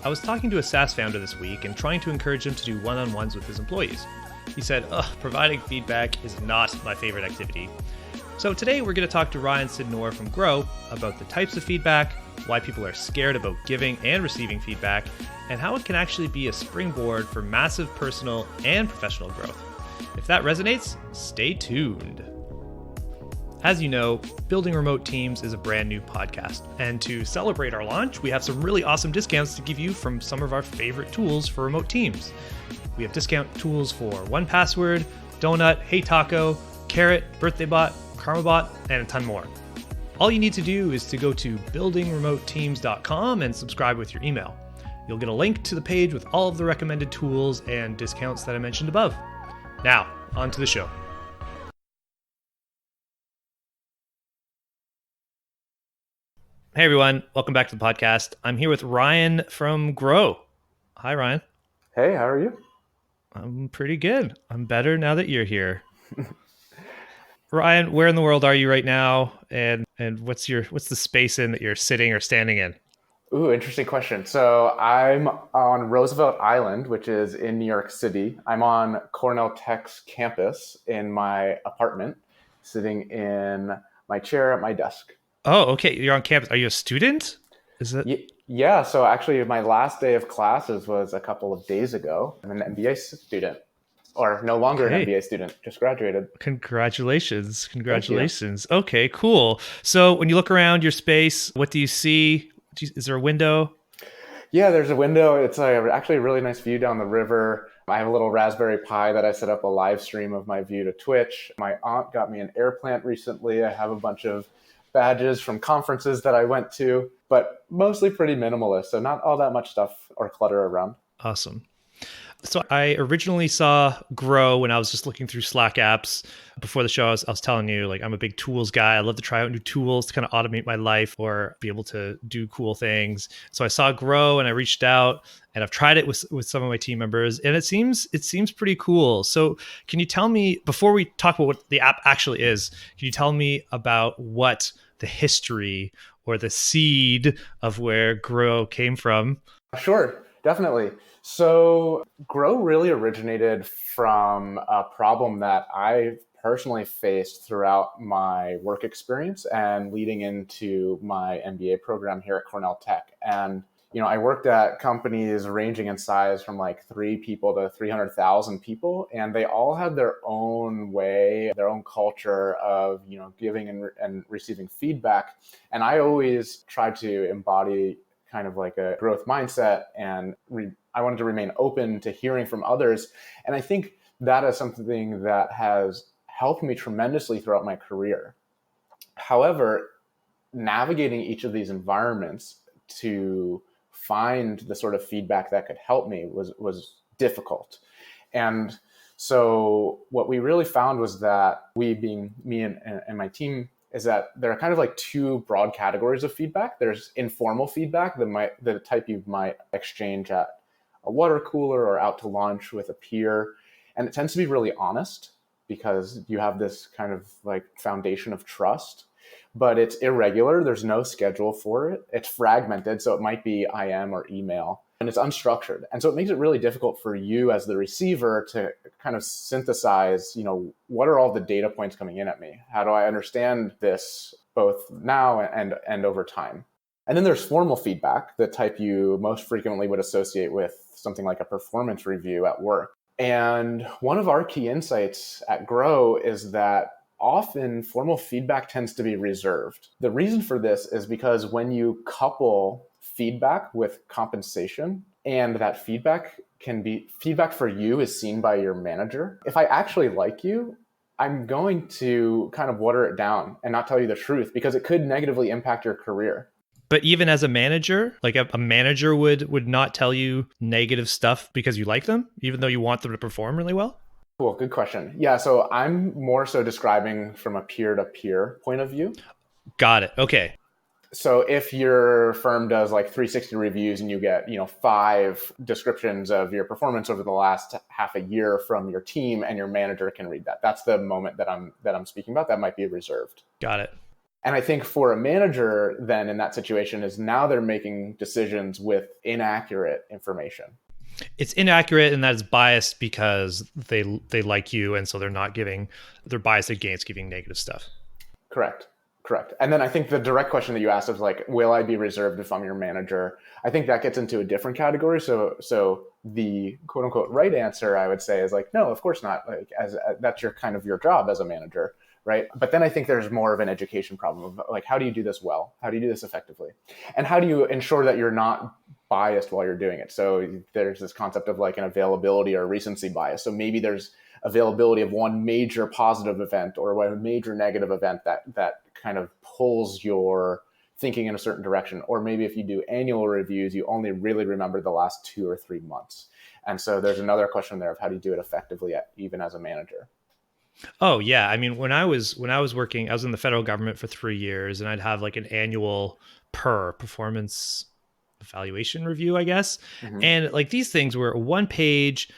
I was talking to a SaaS founder this week and trying to encourage him to do one-on-ones with his employees. He said, providing feedback is not my favorite activity. So today we're going to talk to Ryan Sydnor from Grow about the types of feedback, why people are scared about giving and receiving feedback, and how it can actually be a springboard for massive personal and professional growth. If that resonates, stay tuned. As you know, Building Remote Teams is a brand new podcast. And to celebrate our launch, we have some really awesome discounts to give you from some of our favorite tools for remote teams. We have discount tools for 1Password, Donut, HeyTaco, Carrot, BirthdayBot, KarmaBot, and a ton more. All you need to do is to go to buildingremoteteams.com and subscribe with your email. You'll get a link to the page with all of the recommended tools and discounts that I mentioned above. Now, on to the show. Hey everyone, welcome back to the podcast. I'm here with Ryan from Grow. Hi Ryan. Hey, how are you? I'm pretty good. I'm better now that you're here. Ryan, where in the world are you right now? And what's the space in that you're sitting or standing in? Ooh, interesting question. So I'm on Roosevelt Island, which is in New York City. I'm on Cornell Tech's campus in my apartment, sitting in my chair at my desk. Oh, okay. You're on campus. Are you a student? Is it? Yeah, so actually my last day of classes was a couple of days ago. I'm an MBA student, or no longer an MBA student, just graduated. Congratulations. Thank you. Okay, cool. So when you look around your space, what do you see? Is there a window? Yeah, there's a window. It's actually a really nice view down the river. I have a little Raspberry Pi that I set up a live stream of my view to Twitch. My aunt got me an air plant recently. I have a bunch of badges from conferences that I went to, but mostly pretty minimalist. So not all that much stuff or clutter around. Awesome. So I originally saw Grow when I was just looking through Slack apps. Before the show, I was telling you, like, I'm a big tools guy. I love to try out new tools to kind of automate my life or be able to do cool things. So I saw Grow and I reached out and I've tried it with some of my team members and it seems pretty cool. So can you tell me, before we talk about what the app actually is, can you tell me about what the history or the seed of where Grow came from? Sure, definitely. So Grow really originated from a problem that I personally faced throughout my work experience and leading into my MBA program here at Cornell Tech. And I worked at companies ranging in size from like 3 people to 300,000 people, and they all had their own way, their own culture of giving and receiving feedback. And I always tried to embody kind of like a growth mindset, and I wanted to remain open to hearing from others. And I think that is something that has helped me tremendously throughout my career. However, navigating each of these environments to find the sort of feedback that could help me was difficult. And so what we really found was that we, being me and my team, is that there are kind of like 2 broad categories of feedback. There's informal feedback, the type you might exchange at a water cooler or out to lunch with a peer. And it tends to be really honest because you have this kind of like foundation of trust, but it's irregular. There's no schedule for it. It's fragmented. So it might be IM or email, and it's unstructured. And so it makes it really difficult for you as the receiver to kind of synthesize, what are all the data points coming in at me? How do I understand this both now and over time? And then there's formal feedback, the type you most frequently would associate with something like a performance review at work. And one of our key insights at Grow is that often formal feedback tends to be reserved. The reason for this is because when you couple feedback with compensation, and that feedback for you is seen by your manager. If I actually like you, I'm going to kind of water it down and not tell you the truth because it could negatively impact your career. But even as a manager, like a manager would not tell you negative stuff because you like them, even though you want them to perform really well? Cool, good question. Yeah, so I'm more so describing from a peer-to-peer point of view. Got it. Okay. So if your firm does like 360 reviews and you get, 5 descriptions of your performance over the last half a year from your team and your manager can read that, that's the moment that I'm speaking about. That might be reserved. Got it. And I think for a manager then in that situation is now they're making decisions with inaccurate information. It's inaccurate and that is biased because they like you, and so they're biased against giving negative stuff. Correct. Correct. And then I think the direct question that you asked is like, will I be reserved if I'm your manager? I think that gets into a different category. So the quote unquote right answer I would say is like, no, of course not. Like as that's your kind of your job as a manager, right? But then I think there's more of an education problem of like, how do you do this well? How do you do this effectively? And how do you ensure that you're not biased while you're doing it? So there's this concept of like an availability or recency bias. So maybe there's availability of one major positive event or one major negative event that kind of pulls your thinking in a certain direction. Or maybe if you do annual reviews, you only really remember the last 2 or 3 months. And so there's another question there of how do you do it effectively, even as a manager? Oh yeah. I mean, when I was working, I was in the federal government for 3 years, and I'd have like an annual performance evaluation review, I guess. Mm-hmm. And like these things were 1 page,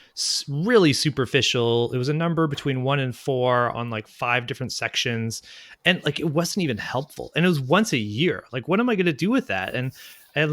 really superficial. It was a number between 1 and 4 on like 5 different sections. And like, it wasn't even helpful. And it was once a year. Like, what am I going to do with that? And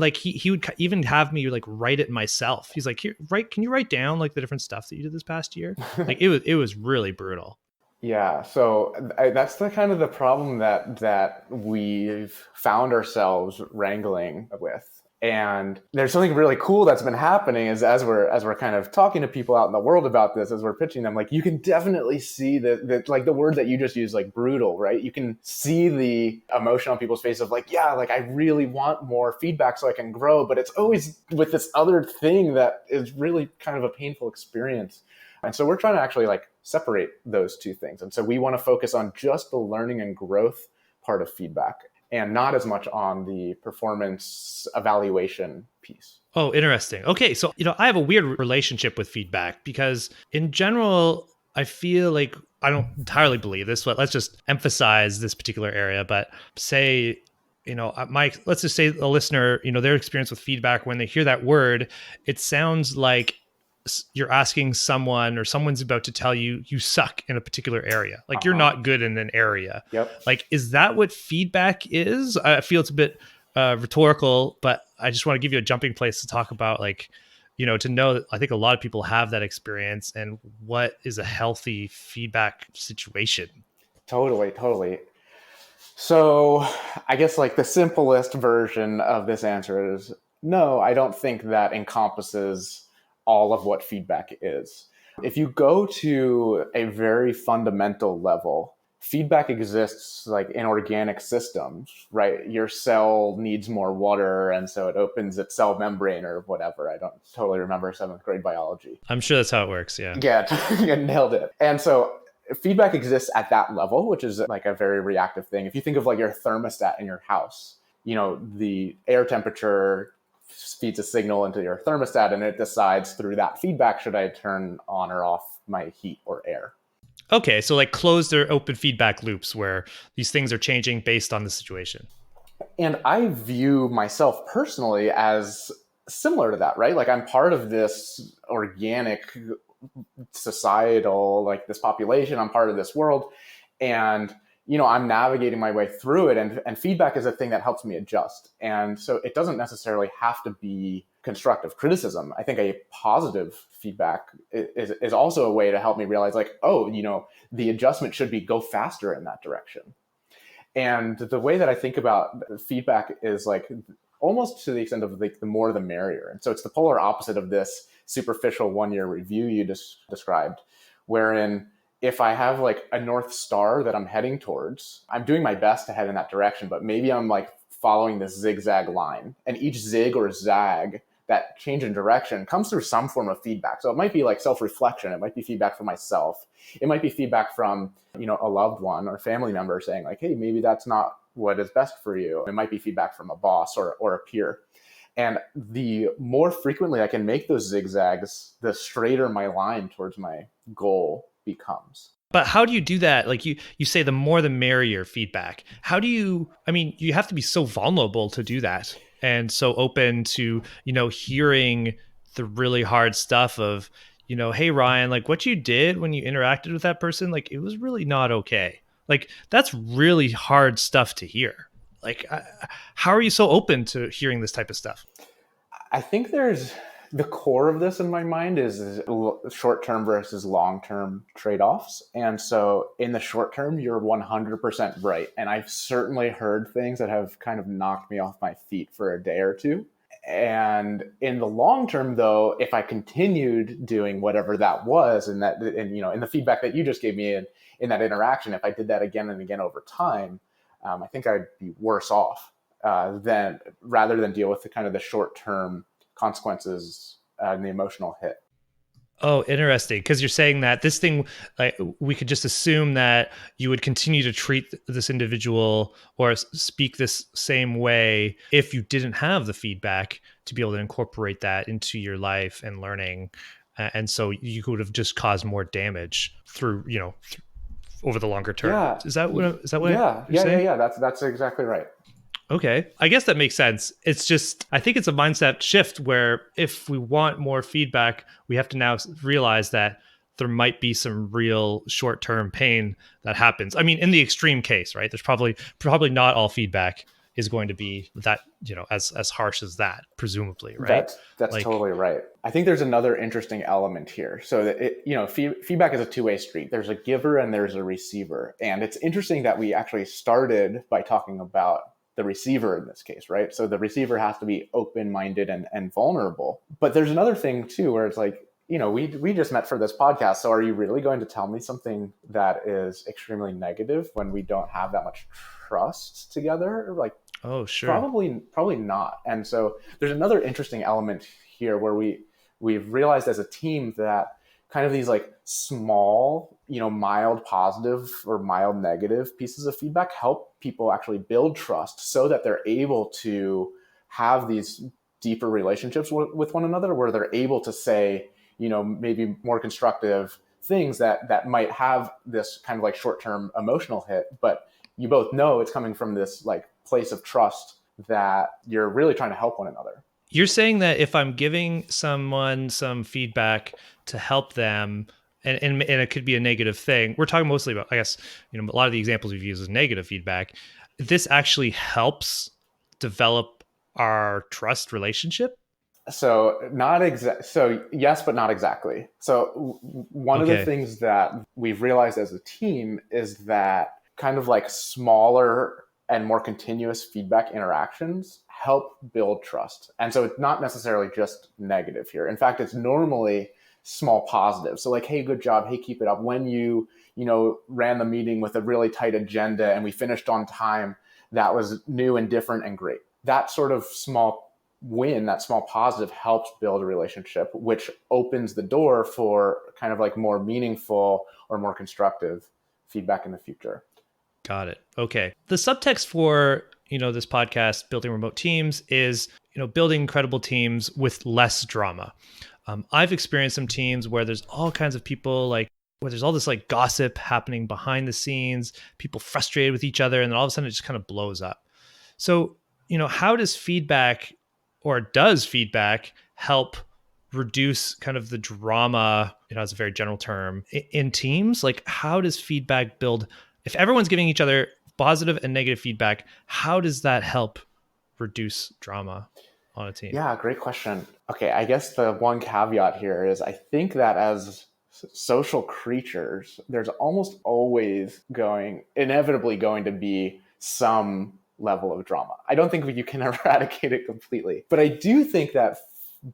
like, he would even have me like write it myself. He's like, here, can you write down like the different stuff that you did this past year? Like it was really brutal. Yeah, so that's the kind of the problem that we've found ourselves wrangling with. And there's something really cool that's been happening is as we're kind of talking to people out in the world about this, as we're pitching them, like you can definitely see that like the word that you just used, like brutal, right? You can see the emotion on people's faces of like, yeah, like I really want more feedback so I can grow, but it's always with this other thing that is really kind of a painful experience. And so we're trying to actually like separate those two things. And so we want to focus on just the learning and growth part of feedback and not as much on the performance evaluation piece. Oh, interesting. Okay. So, I have a weird relationship with feedback because in general, I feel like I don't entirely believe this, but let's just emphasize this particular area. But say, let's just say a listener, their experience with feedback, when they hear that word, it sounds like you're asking someone or someone's about to tell you you suck in a particular area. Like you're not good in an area. Yep. Like, is that what feedback is? I feel it's a bit rhetorical, but I just want to give you a jumping place to talk about like, to know that I think a lot of people have that experience and what is a healthy feedback situation. Totally. So I guess like the simplest version of this answer is no, I don't think that encompasses all of what feedback is. If you go to a very fundamental level, feedback exists like in organic systems, right? Your cell needs more water, and so it opens its cell membrane or whatever. I don't totally remember 7th grade biology. I'm sure that's how it works, yeah. Yeah, you nailed it. And so feedback exists at that level, which is like a very reactive thing. If you think of like your thermostat in your house, the air temperature feeds a signal into your thermostat and it decides through that feedback, should I turn on or off my heat or air? Okay, so like closed or open feedback loops where these things are changing based on the situation. And I view myself personally as similar to that, right? Like I'm part of this organic societal, like this population, I'm part of this world. And I'm navigating my way through it, and feedback is a thing that helps me adjust. And so it doesn't necessarily have to be constructive criticism. I think a positive feedback is also a way to help me realize like, oh, the adjustment should be go faster in that direction. And the way that I think about feedback is like almost to the extent of like the more the merrier. And so it's the polar opposite of this superficial 1-year review you just described, wherein if I have like a North Star that I'm heading towards, I'm doing my best to head in that direction, but maybe I'm like following this zigzag line, and each zig or zag, that change in direction, comes through some form of feedback. So it might be like self-reflection. It might be feedback from myself. It might be feedback from, a loved one or family member saying like, hey, maybe that's not what is best for you. It might be feedback from a boss or a peer. And the more frequently I can make those zigzags, the straighter my line towards my goal becomes. But how do you do that? Like you say the more the merrier feedback. How do you have to be so vulnerable to do that and so open to, hearing the really hard stuff of, hey, Ryan, like what you did when you interacted with that person, like it was really not okay. Like, that's really hard stuff to hear. Like, how are you so open to hearing this type of stuff? I think there's the core of this in my mind is short term versus long term trade offs. And so in the short term, you're 100% right. And I've certainly heard things that have kind of knocked me off my feet for a day or two. And in the long term, though, if I continued doing whatever that was, and in the feedback that you just gave me in that interaction, if I did that again and again over time, I think I'd be worse off than rather than deal with the kind of the short term consequences and the emotional hit. Oh, interesting. Because you're saying that this thing, like, we could just assume that you would continue to treat this individual or speak this same way if you didn't have the feedback to be able to incorporate that into your life and learning. And so you could have just caused more damage through, over the longer term. Yeah. Is that what Yeah. you're saying? Yeah. That's exactly right. Okay. I guess that makes sense. It's just, I think it's a mindset shift where if we want more feedback, we have to now realize that there might be some real short-term pain that happens. I mean, in the extreme case, right? There's probably not all feedback is going to be that, as harsh as that, presumably, right? That's like, totally right. I think there's another interesting element here. So that feedback is a two-way street. There's a giver and there's a receiver. And it's interesting that we actually started by talking about the receiver in this case, right? So the receiver has to be open-minded and vulnerable. But there's another thing too, where it's like, we just met for this podcast. So are you really going to tell me something that is extremely negative when we don't have that much trust together? Like, oh, sure. Probably not. And so there's another interesting element here where we've realized as a team that kind of these like small, mild positive or mild negative pieces of feedback help people actually build trust so that they're able to have these deeper relationships with one another, where they're able to say, maybe more constructive things that might have this kind of like short-term emotional hit, but you both know it's coming from this like place of trust that you're really trying to help one another. You're saying that if I'm giving someone some feedback to help them, and it could be a negative thing, we're talking mostly about, I guess, a lot of the examples we've used is negative feedback. This actually helps develop our trust relationship. So So yes, but not exactly. So one of the things that we've realized as a team is that kind of like smaller and more continuous feedback interactions help build trust. And so it's not necessarily just negative here. In fact, it's normally small positives. So like, hey, good job. Hey, keep it up. When you ran the meeting with a really tight agenda and we finished on time, that was new and different and great. That sort of small win, that small positive helps build a relationship, which opens the door for kind of like more meaningful or more constructive feedback in the future. Got it. Okay. The subtext for, this podcast, Building Remote Teams, is, building incredible teams with less drama. I've experienced some teams where there's all kinds of people, like, where there's all this like gossip happening behind the scenes, people frustrated with each other, and then all of a sudden it just kind of blows up. So, how does feedback help reduce kind of the drama, as a very general term, in teams? Like, how does feedback build, if everyone's giving each other positive and negative feedback, how does that help reduce drama on a team? Yeah, great question. Okay, I guess the one caveat here is I think that as social creatures, there's almost always inevitably going to be some level of drama. I don't think you can eradicate it completely, but I do think that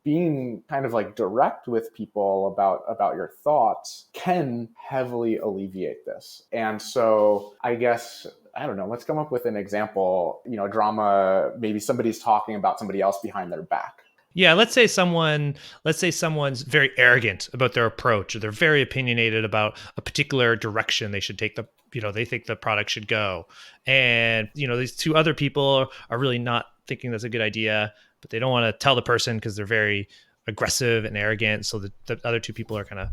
being kind of like direct with people about your thoughts can heavily alleviate this. And so I guess, I don't know, let's come up with an example, drama, maybe somebody's talking about somebody else behind their back. Yeah, let's say someone's very arrogant about their approach, or they're very opinionated about a particular direction they should take they think the product should go. And, these two other people are really not thinking that's a good idea, but they don't want to tell the person because they're very aggressive and arrogant. So the other two people are kind of,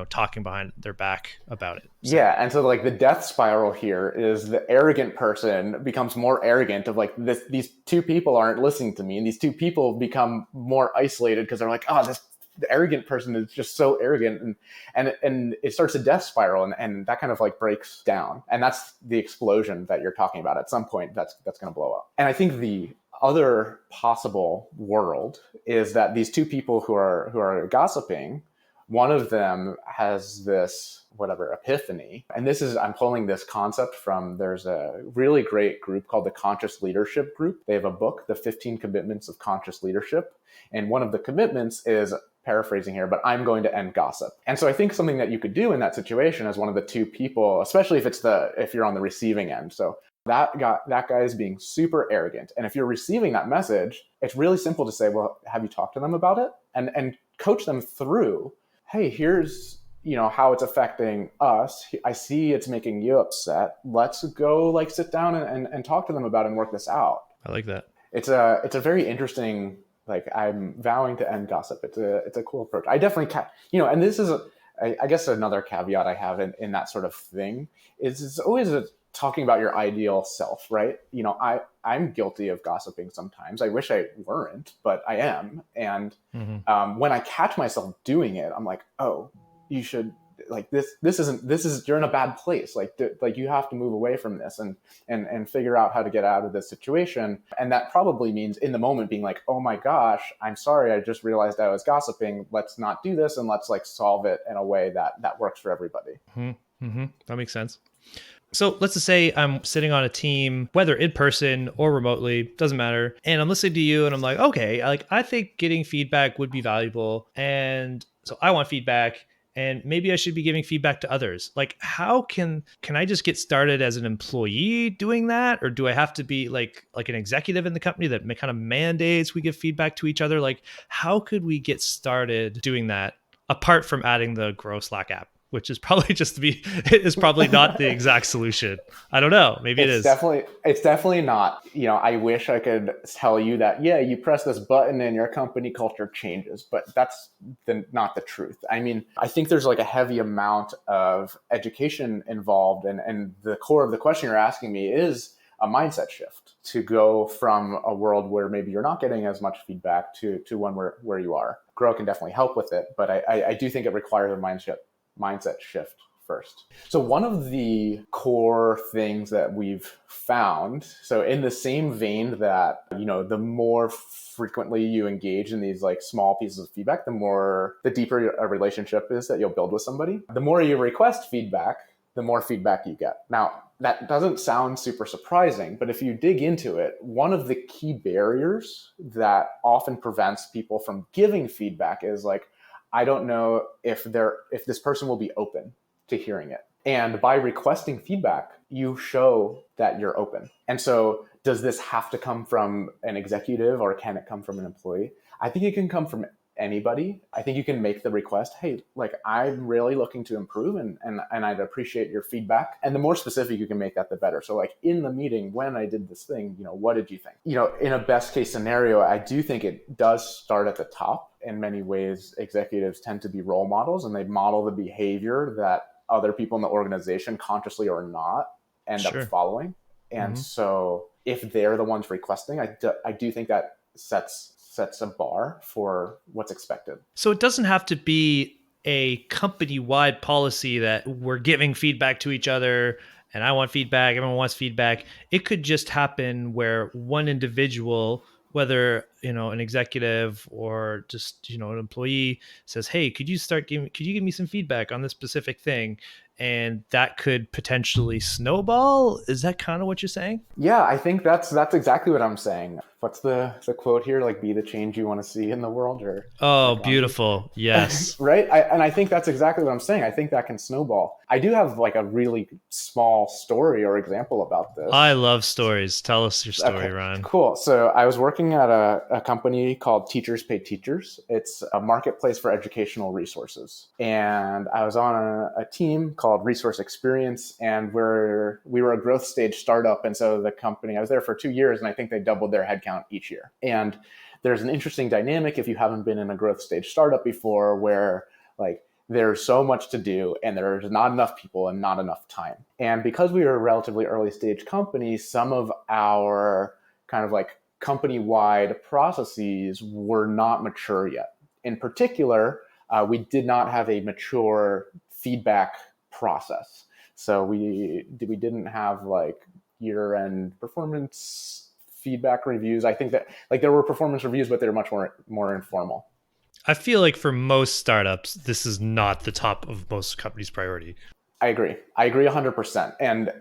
talking behind their back about it. So. Yeah. And so like the death spiral here is the arrogant person becomes more arrogant of like these two people aren't listening to me. And these two people become more isolated because they're like, oh, this the arrogant person is just so arrogant, and it starts a death spiral, and that kind of like breaks down. And that's the explosion that you're talking about. At some point, that's going to blow up. And I think the other possible world is that these two people who are gossiping, one of them has this whatever epiphany. And this is, I'm pulling this concept from, there's a really great group called the Conscious Leadership Group. They have a book, The 15 Commitments of Conscious Leadership. And one of the commitments is, paraphrasing here, but I'm going to end gossip. And so I think something that you could do in that situation as one of the two people, especially if you're on the receiving end. So that guy is being super arrogant. And if you're receiving that message, it's really simple to say, well, have you talked to them about it? And coach them through, hey, here's, how it's affecting us. I see it's making you upset. Let's go like sit down and talk to them about it and work this out. I like that. It's a very interesting, like, I'm vowing to end gossip. It's a cool approach. I definitely and this is I guess another caveat I have in that sort of thing is it's always talking about your ideal self, right? I'm guilty of gossiping sometimes. I wish I weren't, but I am. And when I catch myself doing it, I'm like, oh, you should, like, this is you're in a bad place. Like you have to move away from this and figure out how to get out of this situation. And that probably means in the moment being like, oh my gosh, I'm sorry. I just realized I was gossiping. Let's not do this. And let's like solve it in a way that works for everybody. That makes sense. So let's just say I'm sitting on a team, whether in person or remotely, doesn't matter. And I'm listening to you and I'm like, okay, I think getting feedback would be valuable. And so I want feedback. And maybe I should be giving feedback to others. Like, how can I just get started as an employee doing that? Or do I have to be like an executive in the company that kind of mandates we give feedback to each other? Like, how could we get started doing that apart from adding the Grow Slack app, which is probably is probably not the exact solution. I don't know. Maybe it's definitely not. I wish I could tell you that, yeah, you press this button and your company culture changes, but that's not the truth. I mean, I think there's like a heavy amount of education involved, and the core of the question you're asking me is a mindset shift to go from a world where maybe you're not getting as much feedback to one where you are. Grow can definitely help with it, but I do think it requires a mindset shift first. So one of the core things that we've found, so in the same vein that, the more frequently you engage in these like small pieces of feedback, the deeper a relationship is that you'll build with somebody. The more you request feedback, the more feedback you get. Now, that doesn't sound super surprising, but if you dig into it, one of the key barriers that often prevents people from giving feedback is like, I don't know if this person will be open to hearing it. And by requesting feedback, you show that you're open. And so does this have to come from an executive or can it come from an employee? I think it can come from anybody. I think you can make the request, hey, like, I'm really looking to improve and I'd appreciate your feedback. And the more specific you can make that, the better. So like in the meeting, when I did this thing, what did you think? In a best case scenario, I do think it does start at the top. In many ways, executives tend to be role models and they model the behavior that other people in the organization, consciously or not, end up following. And so if they're the ones requesting, I do think that sets a bar for what's expected. So it doesn't have to be a company-wide policy that we're giving feedback to each other and I want feedback, everyone wants feedback. It could just happen where one individual, whether an executive or just an employee, says, hey, could you give me some feedback on this specific thing? And that could potentially snowball. Is that kind of what you're saying? Yeah, I think that's exactly what I'm saying. What's the quote here? Like, be the change you want to see in the world, or beautiful. Yes. Right. I think that's exactly what I'm saying. I think that can snowball. I do have like a really small story or example about this. I love stories. Tell us your story, Ryan. Cool. So I was working at a company called Teachers Pay Teachers. It's a marketplace for educational resources. And I was on a team called Resource Experience, and we were a growth stage startup. And so the company, I was there for 2 years, and I think they doubled their headcount each year. And there's an interesting dynamic if you haven't been in a growth stage startup before, where like there's so much to do and there's not enough people and not enough time. And because we were a relatively early stage company, some of our kind of like company-wide processes were not mature yet. in particular, we did not have a mature feedback process. So we didn't have like year-end performance feedback reviews. I think that like there were performance reviews, but they were much more informal. I feel like for most startups, this is not the top of most companies' priority. I agree 100%. And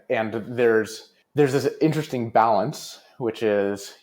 there's this interesting balance, which is,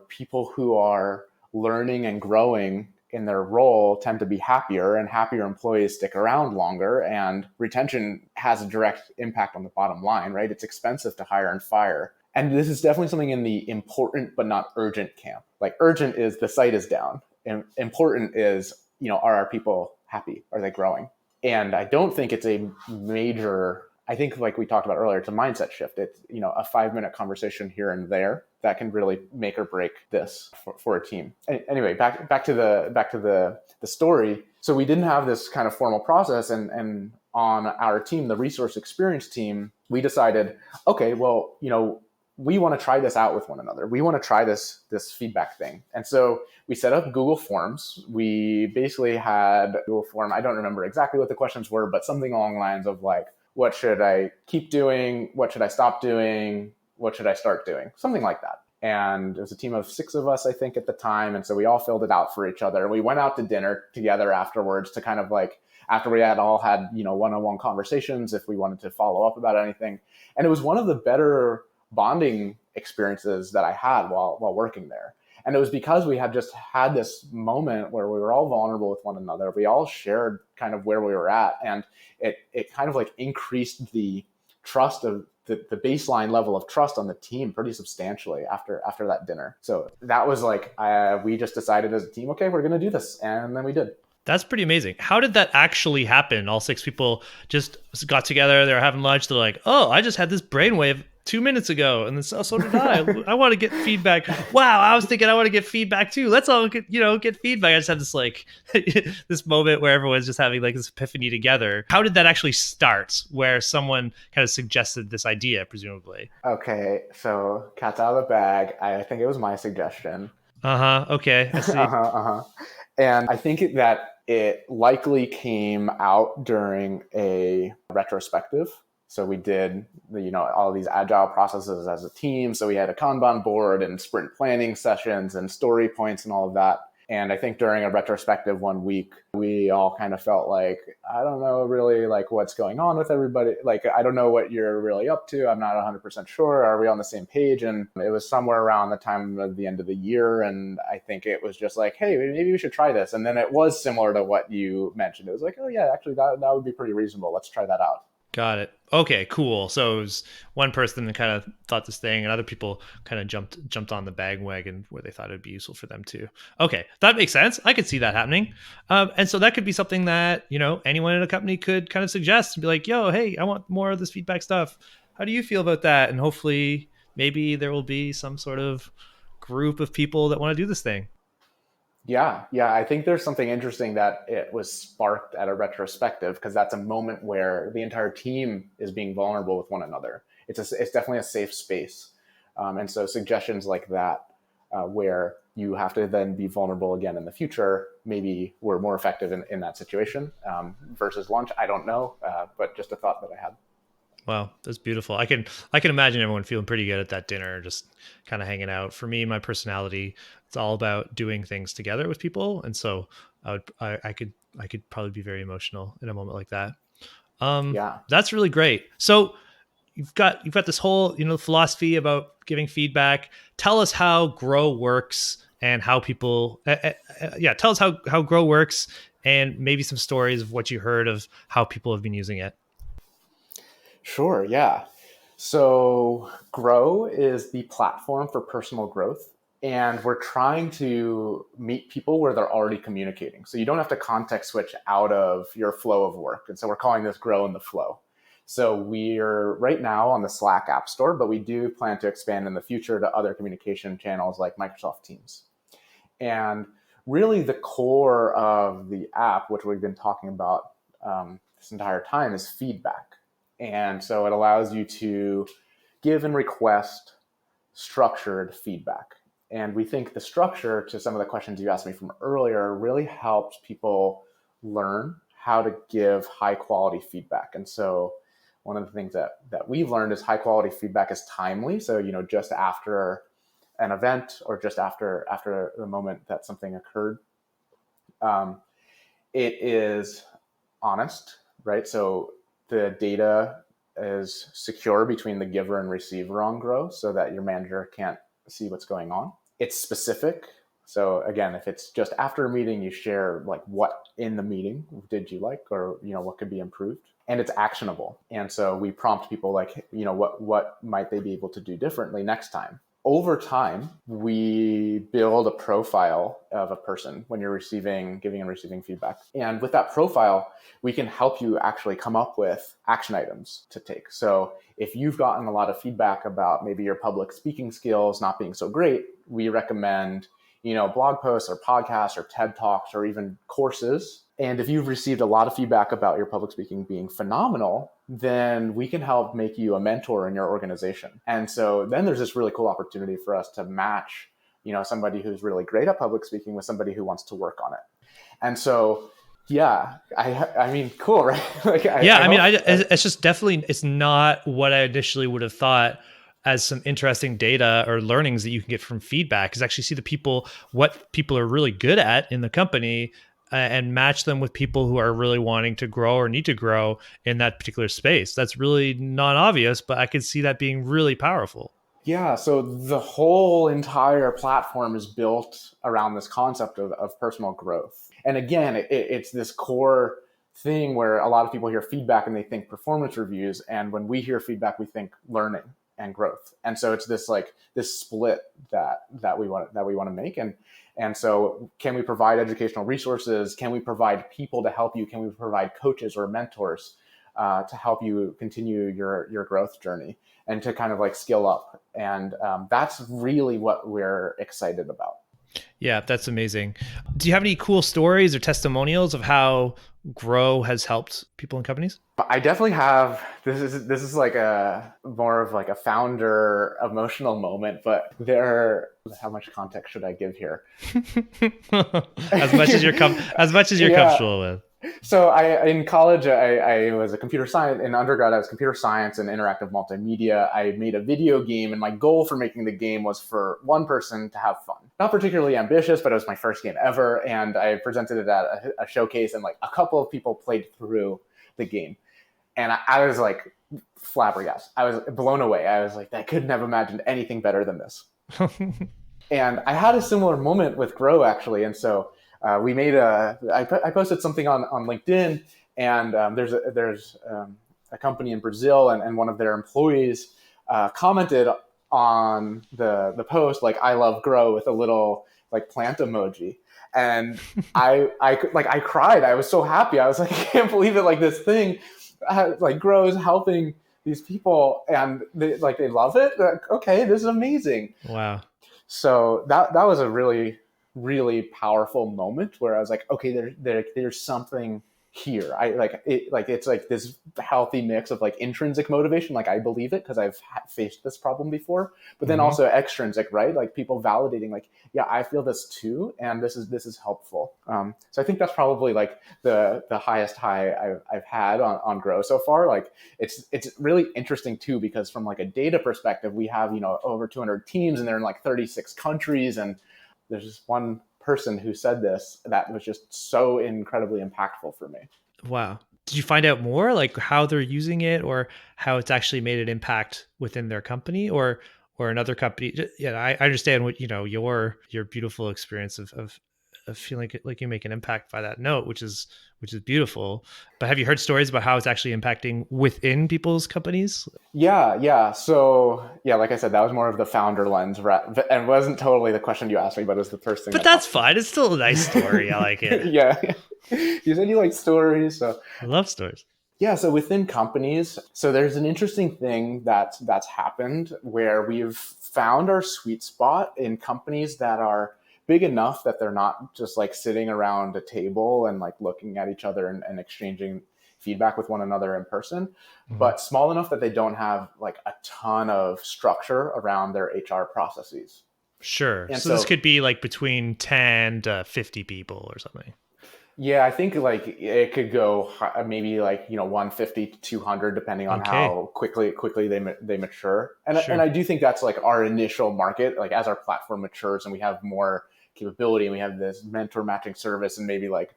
people who are learning and growing in their role tend to be happier, and happier employees stick around longer, and retention has a direct impact on the bottom line, right? It's expensive to hire and fire. And this is definitely something in the important but not urgent camp. Like urgent is the site is down. And important is, are our people happy? Are they growing? And I don't think it's a major, I think like we talked about earlier, it's a mindset shift. It's, a 5-minute conversation here and there that can really make or break this for a team. Anyway, back to the story. So we didn't have this kind of formal process, and on our team, the resource experience team, we decided, okay, well, we want to try this out with one another. We want to try this feedback thing. And so we set up Google Forms. We basically had Google Form. I don't remember exactly what the questions were, but something along the lines of like, what should I keep doing? What should I stop doing? What should I start doing? Something like that. And it was a team of 6 of us, I think, at the time. And so we all filled it out for each other. We went out to dinner together afterwards to kind of like, after we had all had, one-on-one conversations, if we wanted to follow up about anything. And it was one of the better bonding experiences that I had while working there. And it was because we had just had this moment where we were all vulnerable with one another. We all shared kind of where we were at. And it kind of like increased the trust of the baseline level of trust on the team pretty substantially after that dinner. So that was like, we just decided as a team, okay, we're going to do this. And then we did. That's pretty amazing. How did that actually happen? All 6 people just got together. They were having lunch. They're like, oh, I just had this brainwave 2 minutes ago, and then so did I. I want to get feedback. Wow, I was thinking I want to get feedback too. Let's all get feedback. I just had this like this moment where everyone's just having like this epiphany together. How did that actually start? Where someone kind of suggested this idea, presumably. Okay, so cat's out of the bag. I think it was my suggestion. Okay, I see. And I think that it likely came out during a retrospective. So we did all these agile processes as a team. So we had a Kanban board and sprint planning sessions and story points and all of that. And I think during a retrospective one week, we all kind of felt like, I don't know really like what's going on with everybody. Like, I don't know what you're really up to. I'm not 100% sure. Are we on the same page? And it was somewhere around the time of the end of the year. And I think it was just like, hey, maybe we should try this. And then it was similar to what you mentioned. It was like, oh yeah, actually that would be pretty reasonable. Let's try that out. Got it. Okay, cool. So it was one person that kind of thought this thing, and other people kind of jumped on the bandwagon where they thought it'd be useful for them too. Okay, that makes sense. I could see that happening. And so that could be something that, anyone in a company could kind of suggest and be like, yo, hey, I want more of this feedback stuff. How do you feel about that? And hopefully maybe there will be some sort of group of people that want to do this thing. Yeah. I think there's something interesting that it was sparked at a retrospective, because that's a moment where the entire team is being vulnerable with one another. It's definitely a safe space. And so suggestions like that, where you have to then be vulnerable again in the future, maybe were more effective in that situation versus lunch. I don't know, but just a thought that I had. Wow, that's beautiful. I can imagine everyone feeling pretty good at that dinner, just kind of hanging out. For me, my personality, it's all about doing things together with people, and so I could probably be very emotional in a moment like that. Yeah, that's really great. So you've got this whole philosophy about giving feedback. Tell us how Grow works and how people. Tell us how Grow works and maybe some stories of what you heard of how people have been using it. Sure, yeah. So Grow is the platform for personal growth, and we're trying to meet people where they're already communicating. So you don't have to context switch out of your flow of work. And so we're calling this Grow in the Flow. So we're right now on the Slack App Store, but we do plan to expand in the future to other communication channels like Microsoft Teams. And really the core of the app, which we've been talking about this entire time, is feedback. And so it allows you to give and request structured feedback. And we think the structure, to some of the questions you asked me from earlier, really helps people learn how to give high quality feedback. And so one of the things that we've learned is high quality feedback is timely. So, just after an event or just after the moment that something occurred, it is honest, right? So the data is secure between the giver and receiver on Grow so that your manager can't see what's going on. It's specific. So again, if it's just after a meeting, you share like what in the meeting did you like, or what could be improved, and it's actionable. And so we prompt people like, what might they be able to do differently next time. Over time, we build a profile of a person when you're giving and receiving feedback. And with that profile, we can help you actually come up with action items to take. So if you've gotten a lot of feedback about maybe your public speaking skills not being so great, we recommend, blog posts or podcasts or TED Talks or even courses. And if you've received a lot of feedback about your public speaking being phenomenal, then we can help make you a mentor in your organization. And so then there's this really cool opportunity for us to match, somebody who's really great at public speaking with somebody who wants to work on it. And so, yeah, I mean, cool, right? It's just definitely, it's not what I initially would have thought as some interesting data or learnings that you can get from feedback, is actually see what people are really good at in the company, and match them with people who are really wanting to grow or need to grow in that particular space. That's really not obvious, but I could see that being really powerful. Yeah, so the whole entire platform is built around this concept of personal growth. And again, it's this core thing where a lot of people hear feedback and they think performance reviews. And when we hear feedback, we think learning and growth. And so it's this split that we want to make. And so can we provide educational resources? Can we provide people to help you? Can we provide coaches or mentors to help you continue your growth journey and to kind of like skill up? And that's really what we're excited about. Yeah, that's amazing. Do you have any cool stories or testimonials of how Grow has helped people and companies? I definitely have. This is like a more of like a founder emotional moment, but how much context should I give here? as much as you're comfortable with. So in college, I was a computer science. In undergrad, I was computer science and interactive multimedia. I made a video game, and my goal for making the game was for one person to have fun. Not particularly ambitious, but it was my first game ever, and I presented it at a showcase, and like a couple of people played through the game, and I was like flabbergasted. I was blown away. I was like, I couldn't have imagined anything better than this. And I had a similar moment with Grow, actually, and so. We made I posted something on LinkedIn, and there's a company in Brazil, and one of their employees commented on the post, like, "I love Grow," with a little like plant emoji. And I cried. I was so happy. I was like, I can't believe it. Like, this thing like Grow is helping these people, and they love it. Like, okay, this is amazing. Wow. So that was a really, really powerful moment where I was like, okay, there's something here. It's like this healthy mix of like intrinsic motivation, like I believe it because I've faced this problem before, but then also extrinsic, right? Like people validating, like, yeah, I feel this too, and this is helpful. So I think that's probably like the highest high I've had on Grow so far. Like it's really interesting too, because from like a data perspective, we have over 200 teams, and they're in like 36 countries, and there's just one person who said this that was just so incredibly impactful for me. Wow. Did you find out more, like how they're using it, or how it's actually made an impact within their company or another company? Yeah, I understand what, your beautiful experience of feeling like you make an impact by that note, which is beautiful. But have you heard stories about how it's actually impacting within people's companies? Yeah. So yeah, like I said, that was more of the founder lens, and wasn't totally the question you asked me, but it was the first thing. But that's fine. It's still a nice story. I like it. Yeah. You said you like stories, so I love stories. Yeah, so within companies, so there's an interesting thing that's happened where we've found our sweet spot in companies that are big enough that they're not just like sitting around a table and like looking at each other and exchanging feedback with one another in person, but small enough that they don't have like a ton of structure around their HR processes. Sure. And So this could be like between 10 to 50 people or something. yeah, I think like it could go maybe like 150 to 200 depending on how quickly they mature. And Sure. and I do think that's like our initial market. Like as our platform matures and we have more capability and we have this mentor matching service and maybe like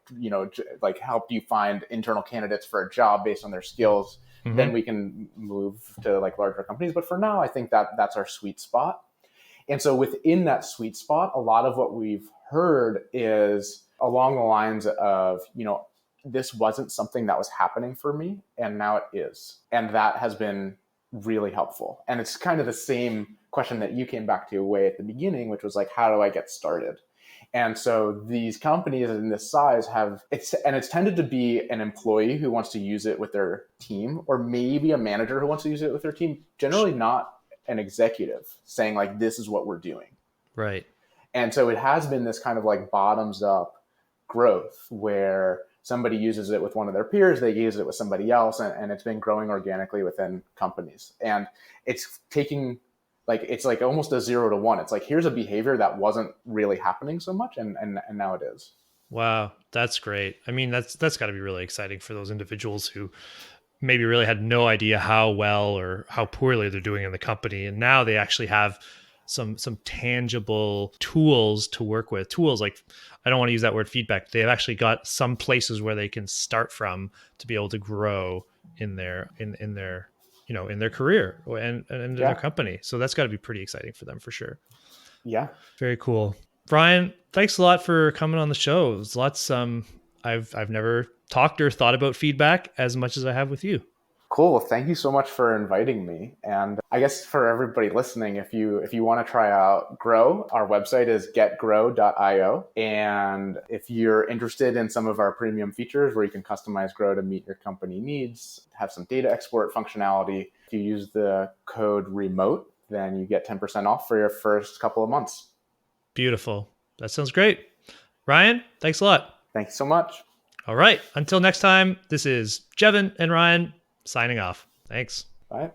like help you find internal candidates for a job based on their skills, then we can move to like larger companies. But for now, I think that's our sweet spot. And so within that sweet spot, a lot of what we've heard is along the lines of, this wasn't something that was happening for me, and now it is. And that has been really helpful. And it's kind of the same question that you came back to way at the beginning, which was like, how do I get started? And so these companies in this size it's tended to be an employee who wants to use it with their team, or maybe a manager who wants to use it with their team, generally not an executive saying like, this is what we're doing. Right. And so it has been this kind of like bottoms up growth where somebody uses it with one of their peers, they use it with somebody else, and it's been growing organically within companies. And it's taking it's like almost a 0 to 1. It's like, here's a behavior that wasn't really happening so much, and now it is. Wow, that's great. I mean, that's got to be really exciting for those individuals who maybe really had no idea how well or how poorly they're doing in the company, and now they actually have some tangible tools to work with. Tools like, I don't want to use that word feedback. They've actually got some places where they can start from to be able to grow in their in their career and in their company. So that's got to be pretty exciting for them for sure. Yeah. Very cool. Brian, thanks a lot for coming on the show. There's lots I've never talked or thought about feedback as much as I have with you. Cool. Well, thank you so much for inviting me. And I guess for everybody listening, if you want to try out Grow, our website is getgrow.io. And if you're interested in some of our premium features where you can customize Grow to meet your company needs, have some data export functionality, if you use the code REMOTE, then you get 10% off for your first couple of months. Beautiful. That sounds great. Ryan, thanks a lot. Thank you so much. All right. Until next time, this is Jevin and Ryan signing off. Thanks. Bye.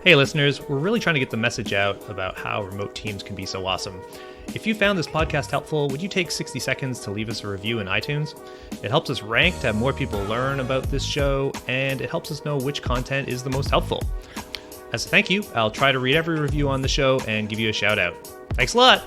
Hey listeners, we're really trying to get the message out about how remote teams can be so awesome. If you found this podcast helpful, would you take 60 seconds to leave us a review in iTunes? It helps us rank to have more people learn about this show, and it helps us know which content is the most helpful. As a thank you, I'll try to read every review on the show and give you a shout out. Thanks a lot!